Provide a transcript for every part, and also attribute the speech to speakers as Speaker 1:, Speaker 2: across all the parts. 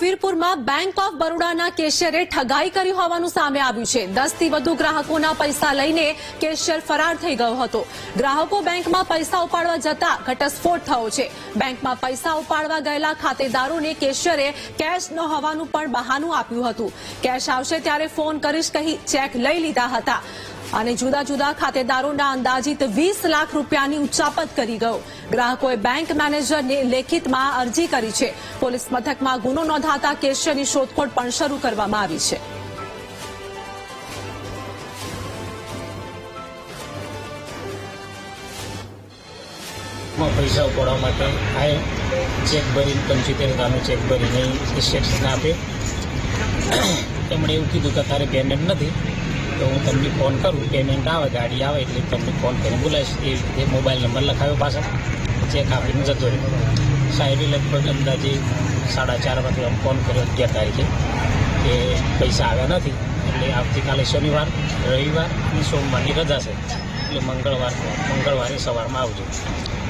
Speaker 1: વીરપુરમાં bank of બરોડાના કેશિયરે ઠગાઈ કરી હોવાનું સામે આવ્યું છે। 10 થી વધુ ગ્રાહકોના પૈસા લઈને કેશિયર ફરાર થઈ ગયો હતો। ગ્રાહકો બેંકમાં પૈસા ઉપાડવા જતા ઘટસ્ફોટ થયો છે। બેંકમાં પૈસા ઉપાડવા ગયેલા ખાતેદારોને કેશિયરે કેશ ન હોવાનું પણ બહાનું આપ્યું હતું। કેશ આવશે ત્યારે ફોન કરીશ કહી ચેક લઈ લીધા હતા અને જુદા જુદા ખાતેદારોના અંદાજિત 20 લાખ રૂપિયાની ઉચાપત કરી ગયો। ગ્રાહકોએ બેંક મેનેજરને લેખિતમાં અરજી કરી છે। પોલીસ મથકમાં ગુનો નોંધાતા કેશિયરની શોધખોળ પણ શરૂ કરવામાં આવી છે।
Speaker 2: પૈસા ઉપાડવા માટે આ ચેક ભરીને 75,000નો ચેક ભરીને ઇન્સ્ટ્રક્શન આપે। તેમણે એવું કીધું કે તારે પેમેન્ટ નથી તો હું તમને ફોન કરું, પેમેન્ટ આવે ગાડી આવે એટલે તમને ફોન કરીને બોલાવીશ। એ રીતે મોબાઈલ નંબર લખાવ્યો પાછળ, ચેક આપીને જતો રહ્યો। સાહેબે લગભગ અંદાજે 4:30 વાગે ફોન કર્યો 11 તારીખે કે પૈસા આવ્યા નથી, એટલે આવતીકાલે શનિવાર, રવિવાર અને સોમવારની રજા છે એટલે મંગળવારે સવારમાં આવજો।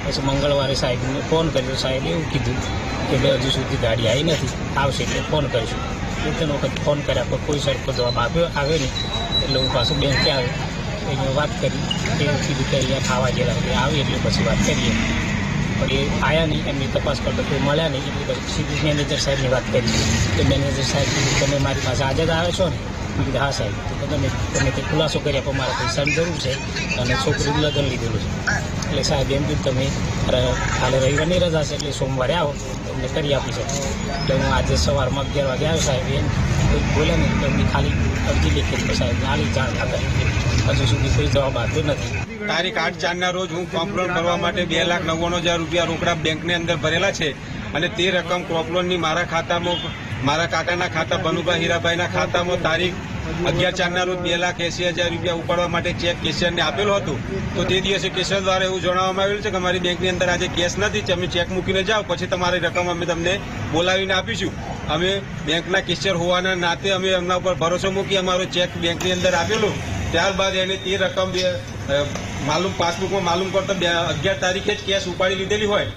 Speaker 2: પછી મંગળવારે સાહેબને ફોન કર્યો, સાહેબે એવું કીધું કે હજુ સુધી ગાડી આવી નથી, આવશે એટલે ફોન કરીશું। 2-3 વખત ફોન કર્યા પણ કોઈ સરખો જવાબ આવે નહીં, એટલે હું પાછું બેંકે આવ્યો, અહીંયા વાત કરી, એવું કીધું કે અહીંયા ખાવા ગયેલા એટલે આવી એટલે પછી વાત કરીએ, પણ એ આવ્યા નહીં, એમની તપાસ કરતો કોઈ મળ્યા નહીં, એટલે પછી સીધી મેનેજર સાહેબની વાત કરી કે મેનેજર સાહેબ કીધું તમે મારી પાસે આજે જ આવ્યો છો ને? મેં કીધું હા સાહેબ, તો તમે તે ખુલાસો કર્યા પણ મારા પૈસાની જરૂર છે અને છોકરીનું લગ્ન લીધેલું છે, એટલે સાહેબ એમ કીધું તમે કાલે રવિવારની રજા છે એટલે સોમવારે આવો તમને કરી આપી છે। એટલે હું આજે સવારમાં 11 વાગે આવ્યો, સાહેબ એમ કોઈ બોલ્યા નહીં, એમની ખાલી અરજી લેખી સાહેબ આલી જાણ ખાતા હજુ સુધી કોઈ જવાબ આપ્યો નથી।
Speaker 3: તારીખ 8/4ના રોજ હું કોમ્પ્લોન કરવા માટે 2,99,000 રૂપિયા રોકડા બેંકની અંદર ભરેલા છે અને તે રકમ ક્રોપલોનની મારા ખાતામાં, મારા કાકાના ખાતા ભનુભાઈ હીરાભાઈના ખાતામાં તારીખ 11/4ના રોજ 2,80,000 રૂપિયા ઉપાડવા માટે ચેક કેશિયરને આપેલો હતો। તો તે દિવસે કેશિયર દ્વારા એવું જણાવવામાં આવેલું છે કે અમારી બેંકની અંદર આજે કેશ નથી, તમે ચેક મૂકીને જાઓ, પછી તમારી રકમ અમે તમને બોલાવીને આપીશું। અમે બેંકના કેશિયર હોવાના નાતે અમે એમના ઉપર ભરોસો મૂકી અમારો ચેક બેંકની અંદર આપેલો। ત્યારબાદ એને તે રકમ પાસબુકમાં માલુમ કરતા 11 તારીખે જ કેશ ઉપાડી લીધેલી હોય